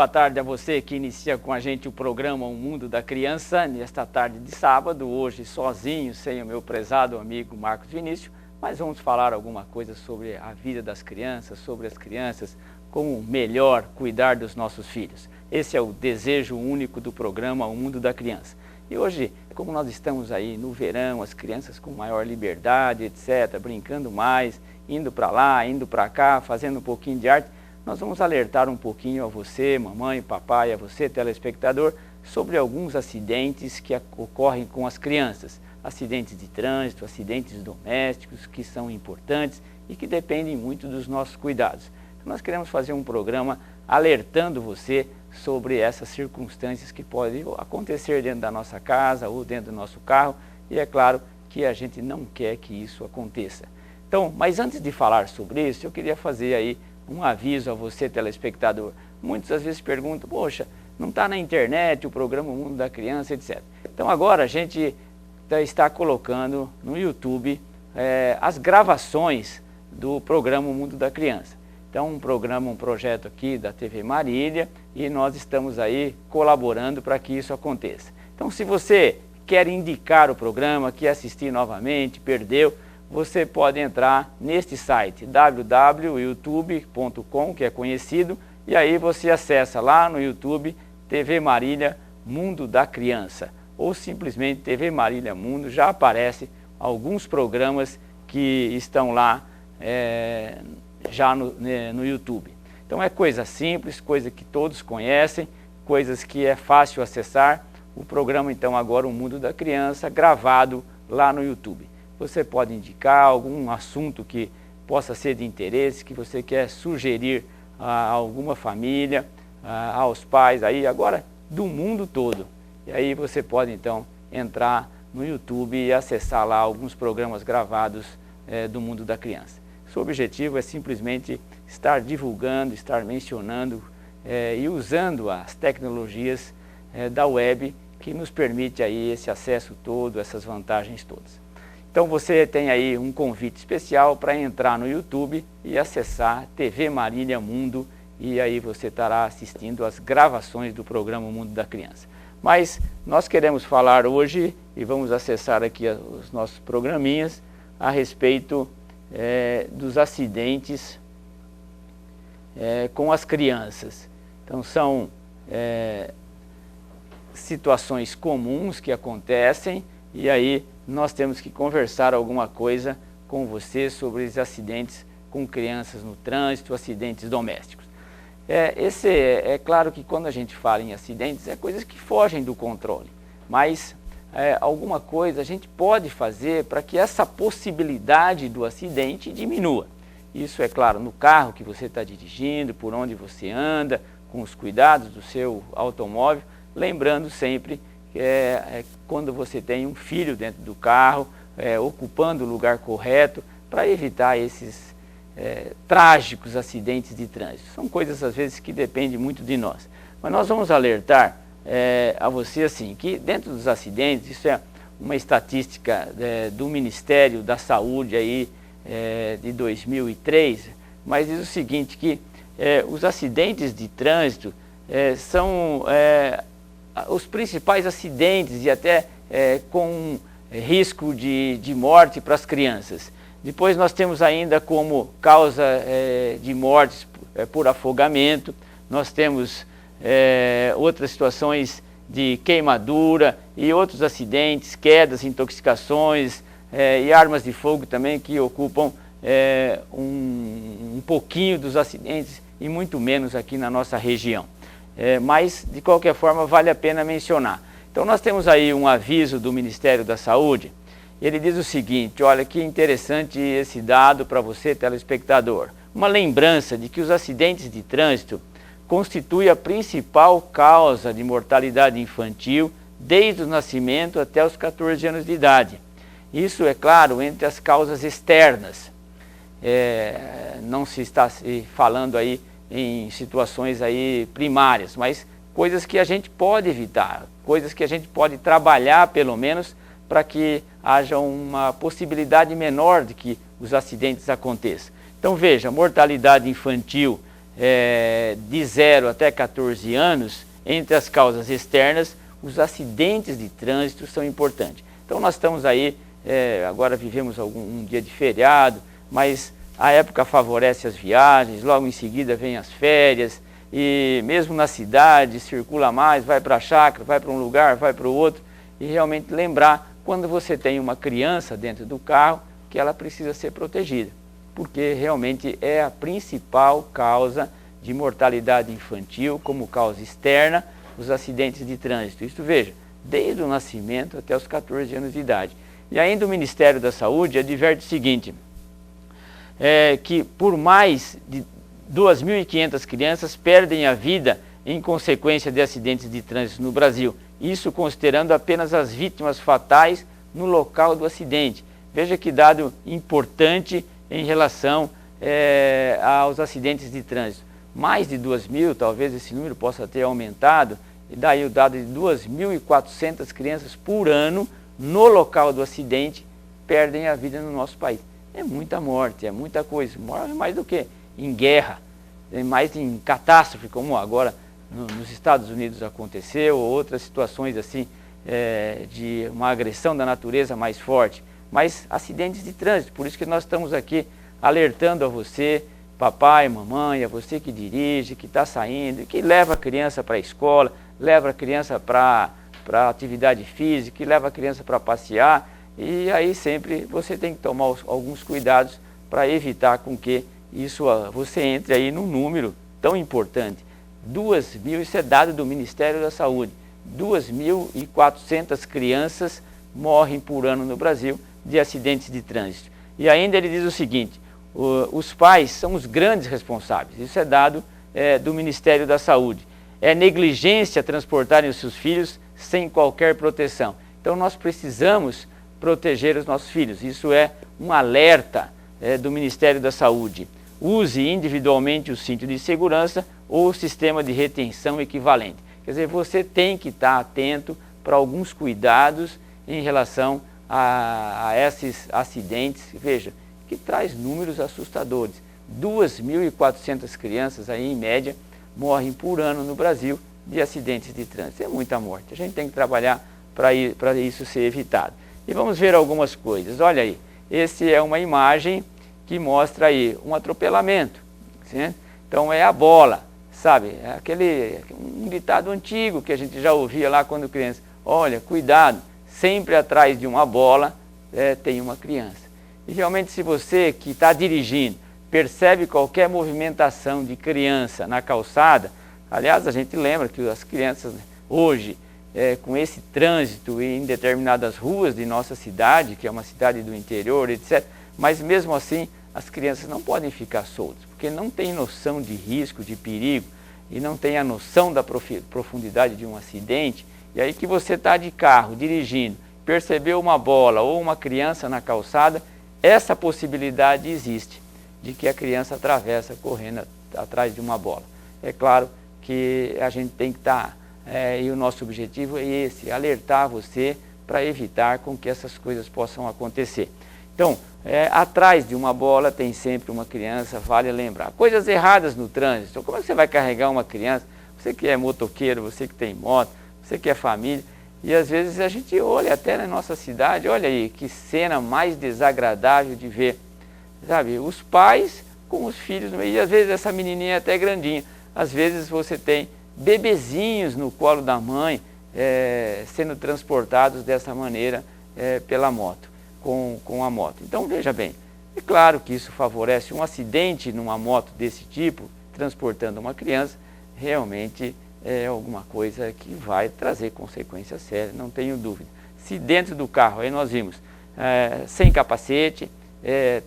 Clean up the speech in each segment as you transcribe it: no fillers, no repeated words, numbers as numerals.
boa tarde a você que inicia com a gente o programa O Mundo da Criança, nesta tarde de sábado, hoje sozinho, sem o meu prezado amigo Marcos Vinícius, mas vamos falar alguma coisa sobre a vida das crianças, sobre as crianças, como melhor cuidar dos nossos filhos. Esse é o desejo único do programa O Mundo da Criança. E hoje, como nós estamos aí no verão, as crianças com maior liberdade, etc., brincando mais, indo para lá, indo para cá, fazendo um pouquinho de arte, nós vamos alertar um pouquinho a você, mamãe, papai, a você, telespectador, sobre alguns acidentes que ocorrem com as crianças. Acidentes de trânsito, acidentes domésticos, que são importantes e que dependem muito dos nossos cuidados. Então, nós queremos fazer um programa alertando você sobre essas circunstâncias que podem acontecer dentro da nossa casa ou dentro do nosso carro, e é claro que a gente não quer que isso aconteça. Então, mas antes de falar sobre isso, eu queria fazer aí um aviso a você, telespectador. Muitas às vezes perguntam, poxa, não está na internet o programa O Mundo da Criança, etc. Então agora a gente está colocando no YouTube as gravações do programa O Mundo da Criança. Então um projeto aqui da TV Marília, e nós estamos aí colaborando para que isso aconteça. Então se você quer indicar o programa, quer assistir novamente, perdeu, você pode entrar neste site www.youtube.com, que é conhecido, e aí você acessa lá no YouTube TV Marília Mundo da Criança, ou simplesmente TV Marília Mundo, já aparece alguns programas que estão lá já no YouTube. Então é coisa simples, coisa que todos conhecem, coisas que é fácil acessar. O programa então agora O Mundo da Criança, gravado lá no YouTube. Você pode indicar algum assunto que possa ser de interesse, que você quer sugerir a alguma família, aos pais aí agora do mundo todo. E aí você pode então entrar no YouTube e acessar lá alguns programas gravados do Mundo da Criança. Seu objetivo é simplesmente estar divulgando, estar mencionando e usando as tecnologias da web, que nos permite aí esse acesso todo, essas vantagens todas. Então você tem aí um convite especial para entrar no YouTube e acessar TV Marília Mundo, e aí você estará assistindo as gravações do programa O Mundo da Criança. Mas nós queremos falar hoje, e vamos acessar aqui os nossos programinhas, a respeito dos acidentes com as crianças. Então são situações comuns que acontecem, e aí nós temos que conversar alguma coisa com você sobre os acidentes com crianças no trânsito, acidentes domésticos. É claro que quando a gente fala em acidentes, é coisas que fogem do controle, mas alguma coisa a gente pode fazer para que essa possibilidade do acidente diminua. Isso é claro no carro que você está dirigindo, por onde você anda, com os cuidados do seu automóvel, lembrando sempre quando você tem um filho dentro do carro, ocupando o lugar correto, para evitar esses trágicos acidentes de trânsito. São coisas às vezes que dependem muito de nós. Mas nós vamos alertar a você assim, que dentro dos acidentes, isso é uma estatística do Ministério da Saúde aí, de 2003, mas diz o seguinte, que os acidentes de trânsito são os principais acidentes, e até com risco de morte para as crianças. Depois nós temos ainda como causa de mortes por afogamento, nós temos outras situações de queimadura e outros acidentes, quedas, intoxicações e armas de fogo também, que ocupam um pouquinho dos acidentes e muito menos aqui na nossa região. Mas, de qualquer forma, vale a pena mencionar. Então, nós temos aí um aviso do Ministério da Saúde. Ele diz o seguinte, olha que interessante esse dado para você, telespectador. Uma lembrança de que os acidentes de trânsito constituem a principal causa de mortalidade infantil desde o nascimento até os 14 anos de idade. Isso, é claro, entre as causas externas. Não se está falando aí em situações aí primárias, mas coisas que a gente pode evitar, coisas que a gente pode trabalhar pelo menos para que haja uma possibilidade menor de que os acidentes aconteçam. Então veja, mortalidade infantil de 0 até 14 anos, entre as causas externas, os acidentes de trânsito são importantes. Então nós estamos aí, agora vivemos um dia de feriado, mas a época favorece as viagens, logo em seguida vem as férias, e mesmo na cidade circula mais, vai para a chácara, vai para um lugar, vai para o outro, e realmente lembrar, quando você tem uma criança dentro do carro, que ela precisa ser protegida, porque realmente é a principal causa de mortalidade infantil, como causa externa, os acidentes de trânsito. Isso, veja, desde o nascimento até os 14 anos de idade. E ainda o Ministério da Saúde adverte o seguinte, que por mais de 2.500 crianças perdem a vida em consequência de acidentes de trânsito no Brasil. Isso considerando apenas as vítimas fatais no local do acidente. Veja que dado importante em relação aos acidentes de trânsito. Mais de 2.000, talvez esse número possa ter aumentado, e daí o dado de 2.400 crianças por ano no local do acidente perdem a vida no nosso país. É muita morte, é muita coisa. Morre mais do que em guerra, mais em catástrofe, como agora nos Estados Unidos aconteceu, ou outras situações assim, de uma agressão da natureza mais forte. Mas acidentes de trânsito, por isso que nós estamos aqui alertando a você, papai, mamãe, a você que dirige, que está saindo, que leva a criança para a escola, leva a criança para atividade física, que leva a criança para passear, e aí sempre você tem que tomar alguns cuidados para evitar com que você entre aí num número tão importante. 2.000, isso é dado do Ministério da Saúde, 2.400 crianças morrem por ano no Brasil de acidentes de trânsito. E ainda ele diz o seguinte, os pais são os grandes responsáveis, isso é dado do Ministério da Saúde. É negligência transportarem os seus filhos sem qualquer proteção. Então nós precisamos proteger os nossos filhos, isso é um alerta do Ministério da Saúde. Use individualmente o cinto de segurança ou o sistema de retenção equivalente. Quer dizer, você tem que estar atento para alguns cuidados em relação a esses acidentes, veja, que traz números assustadores. 2.400 crianças aí, em média, morrem por ano no Brasil de acidentes de trânsito. É muita morte. A gente tem que trabalhar para isso ser evitado. E vamos ver algumas coisas. Olha aí, essa é uma imagem que mostra aí um atropelamento. Sim? Então é a bola, sabe? É um ditado antigo que a gente já ouvia lá quando criança. Olha, cuidado, sempre atrás de uma bola tem uma criança. E realmente, se você que está dirigindo percebe qualquer movimentação de criança na calçada, aliás, a gente lembra que as crianças hoje, com esse trânsito em determinadas ruas de nossa cidade, que é uma cidade do interior, etc., mas mesmo assim as crianças não podem ficar soltas, porque não têm noção de risco, de perigo, e não têm a noção da profundidade de um acidente. E aí que você está de carro, dirigindo, percebeu uma bola ou uma criança na calçada, essa possibilidade existe de que a criança atravessa correndo atrás de uma bola. É claro que a gente tem que estar, e o nosso objetivo é esse, alertar você para evitar com que essas coisas possam acontecer. Então, atrás de uma bola tem sempre uma criança, vale lembrar. Coisas erradas no trânsito. Então, como é que você vai carregar uma criança? Você que é motoqueiro, você que tem moto, você que é família, e às vezes a gente olha até na nossa cidade, olha aí, que cena mais desagradável de ver, sabe? Os pais com os filhos, e às vezes essa menininha é até grandinha, às vezes você tem bebezinhos no colo da mãe, sendo transportados dessa maneira pela moto, com a moto. Então veja bem, é claro que isso favorece um acidente numa moto desse tipo, transportando uma criança, realmente é alguma coisa que vai trazer consequências sérias, não tenho dúvida. Se dentro do carro, aí nós vimos, sem capacete,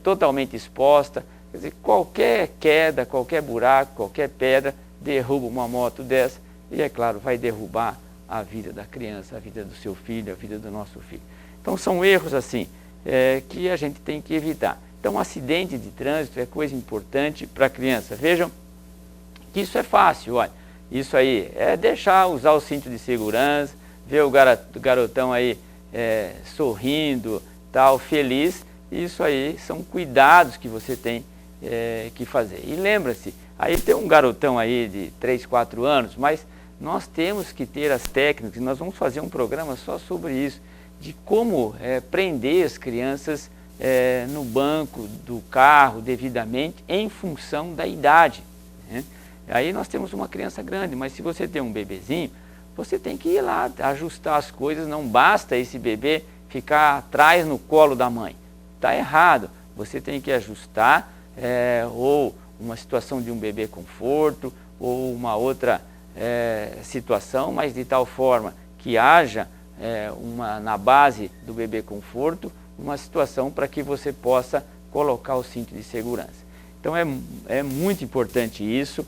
totalmente exposta, quer dizer, qualquer queda, qualquer buraco, qualquer pedra, derruba uma moto dessa e, é claro, vai derrubar a vida da criança, a vida do seu filho, a vida do nosso filho. Então são erros assim, que a gente tem que evitar. Então acidente de trânsito é coisa importante para a criança. Vejam que isso é fácil, olha. Isso aí é deixar usar o cinto de segurança, ver o garotão aí sorrindo, tal, feliz. Isso aí são cuidados que você tem que fazer. E lembra-se, Aí tem um garotão aí de 3, 4 anos, mas nós temos que ter as técnicas, nós vamos fazer um programa só sobre isso, de como prender as crianças no banco do carro devidamente em função da idade, né? Aí nós temos uma criança grande, mas se você tem um bebezinho, você tem que ir lá ajustar as coisas, não basta esse bebê ficar atrás no colo da mãe. Está errado, você tem que ajustar, ou uma situação de um bebê conforto, ou uma outra situação, mas de tal forma que haja na base do bebê conforto, uma situação para que você possa colocar o cinto de segurança. Então é muito importante isso.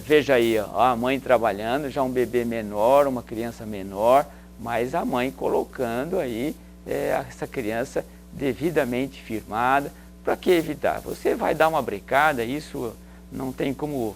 Veja aí, ó, a mãe trabalhando, já um bebê menor, uma criança menor, mas a mãe colocando aí essa criança devidamente firmada. Para que evitar? Você vai dar uma brecada, isso não tem como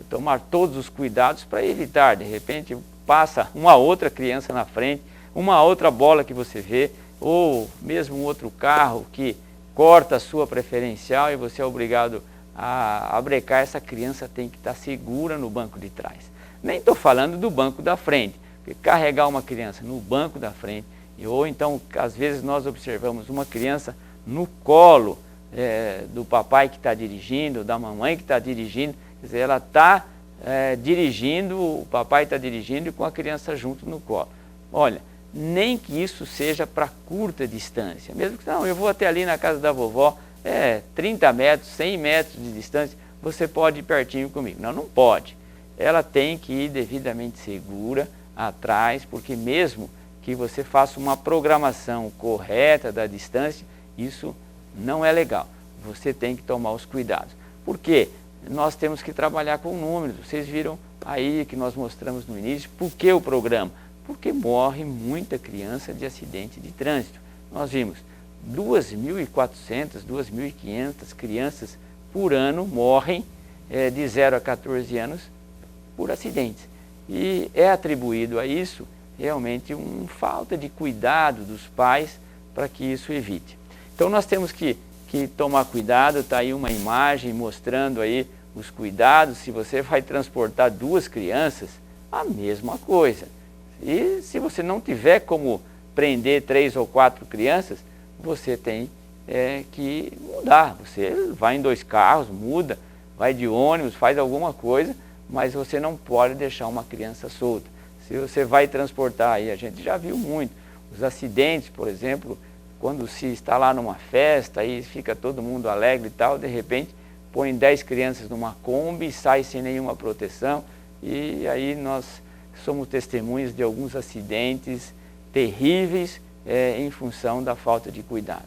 tomar todos os cuidados para evitar. De repente passa uma outra criança na frente, uma outra bola que você vê, ou mesmo um outro carro que corta a sua preferencial e você é obrigado a brecar. Essa criança tem que estar segura no banco de trás. Nem estou falando do banco da frente, porque carregar uma criança no banco da frente, ou então às vezes nós observamos uma criança no colo do papai que está dirigindo, da mamãe que está dirigindo, quer dizer, ela está dirigindo, o papai está dirigindo e com a criança junto no colo. Olha, nem que isso seja para curta distância, mesmo que não, eu vou até ali na casa da vovó, 30 metros, 100 metros de distância, você pode ir pertinho comigo. Não, não pode. Ela tem que ir devidamente segura atrás, porque mesmo que você faça uma programação correta da distância, isso não é legal. Você tem que tomar os cuidados. Por quê? Nós temos que trabalhar com números. Vocês viram aí que nós mostramos no início. Por que o programa? Porque morre muita criança de acidente de trânsito. Nós vimos 2.400, 2.500 crianças por ano morrem de 0 a 14 anos por acidentes. E é atribuído a isso realmente uma falta de cuidado dos pais para que isso evite. Então nós temos que tomar cuidado. Está aí uma imagem mostrando aí os cuidados. Se você vai transportar 2 crianças, a mesma coisa. E se você não tiver como prender 3 ou 4 crianças, você tem que mudar. Você vai em 2 carros, muda, vai de ônibus, faz alguma coisa, mas você não pode deixar uma criança solta. Se você vai transportar aí, a gente já viu muito, os acidentes, por exemplo, quando se está lá numa festa, aí fica todo mundo alegre e tal, de repente põe 10 crianças numa Kombi, sai sem nenhuma proteção, e aí nós somos testemunhas de alguns acidentes terríveis em função da falta de cuidado.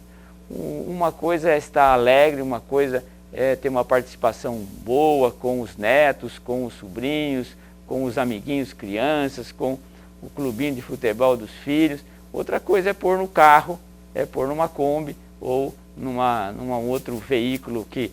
Uma coisa é estar alegre, uma coisa é ter uma participação boa com os netos, com os sobrinhos, com os amiguinhos crianças, com o clubinho de futebol dos filhos. Outra coisa é pôr no carro, pôr numa Kombi ou num outro veículo que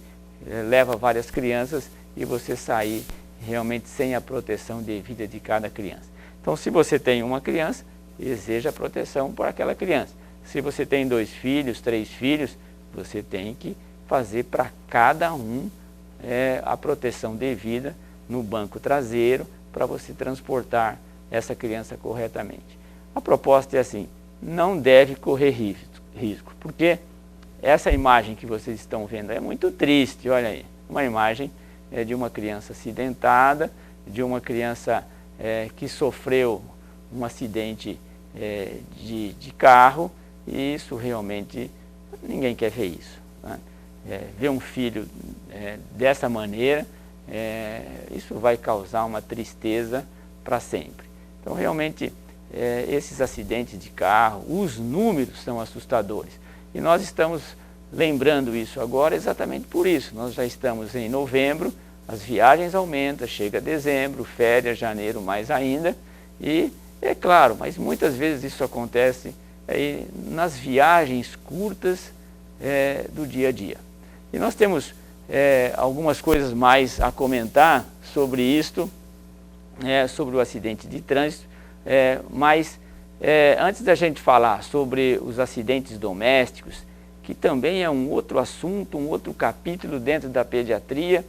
leva várias crianças e você sair realmente sem a proteção devida de cada criança. Então, se você tem uma criança, exija proteção para aquela criança. Se você tem 2 filhos, 3 filhos, você tem que fazer para cada um a proteção devida no banco traseiro para você transportar essa criança corretamente. A proposta é assim, não deve correr risco, porque essa imagem que vocês estão vendo é muito triste, olha aí, uma imagem de uma criança acidentada, de uma criança que sofreu um acidente de carro, e isso realmente, ninguém quer ver isso, né? Ver um filho dessa maneira, isso vai causar uma tristeza para sempre. Então realmente esses acidentes de carro, os números são assustadores. E nós estamos lembrando isso agora exatamente por isso. Nós já estamos em novembro, as viagens aumentam, chega dezembro, férias, janeiro mais ainda. E é claro, mas muitas vezes isso acontece nas viagens curtas do dia a dia. E nós temos algumas coisas mais a comentar sobre isto, sobre o acidente de trânsito, mas antes da gente falar sobre os acidentes domésticos, que também é um outro assunto, um outro capítulo dentro da pediatria,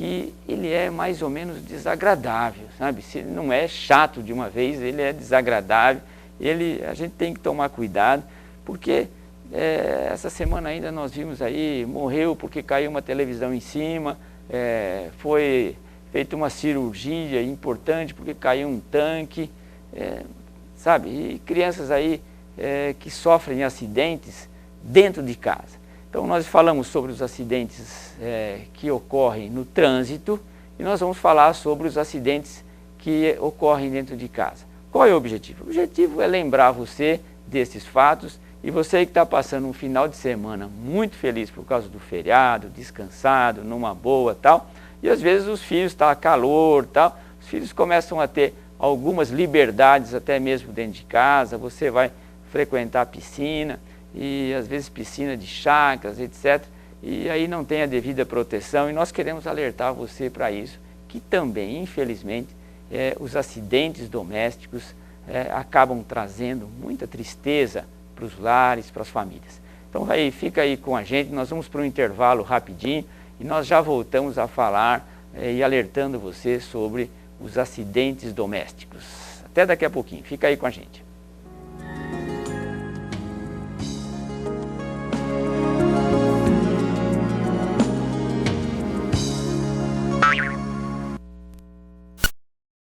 que ele é mais ou menos desagradável, sabe? Se não é chato de uma vez, ele é desagradável, a gente tem que tomar cuidado, porque essa semana ainda nós vimos aí, morreu porque caiu uma televisão em cima, foi feita uma cirurgia importante porque caiu um tanque, sabe? E crianças aí que sofrem acidentes dentro de casa. Então nós falamos sobre os acidentes que ocorrem no trânsito e nós vamos falar sobre os acidentes que ocorrem dentro de casa. Qual é o objetivo? O objetivo é lembrar você desses fatos e você que está passando um final de semana muito feliz por causa do feriado, descansado, numa boa tal, e às vezes os filhos, está calor tal, os filhos começam a ter algumas liberdades até mesmo dentro de casa, você vai frequentar a piscina, e às vezes piscina de chácaras, etc. E aí não tem a devida proteção e nós queremos alertar você para isso, que também, infelizmente, os acidentes domésticos acabam trazendo muita tristeza para os lares, para as famílias. Então fica aí com a gente, nós vamos para um intervalo rapidinho e nós já voltamos a falar e alertando você sobre os acidentes domésticos. Até daqui a pouquinho, fica aí com a gente.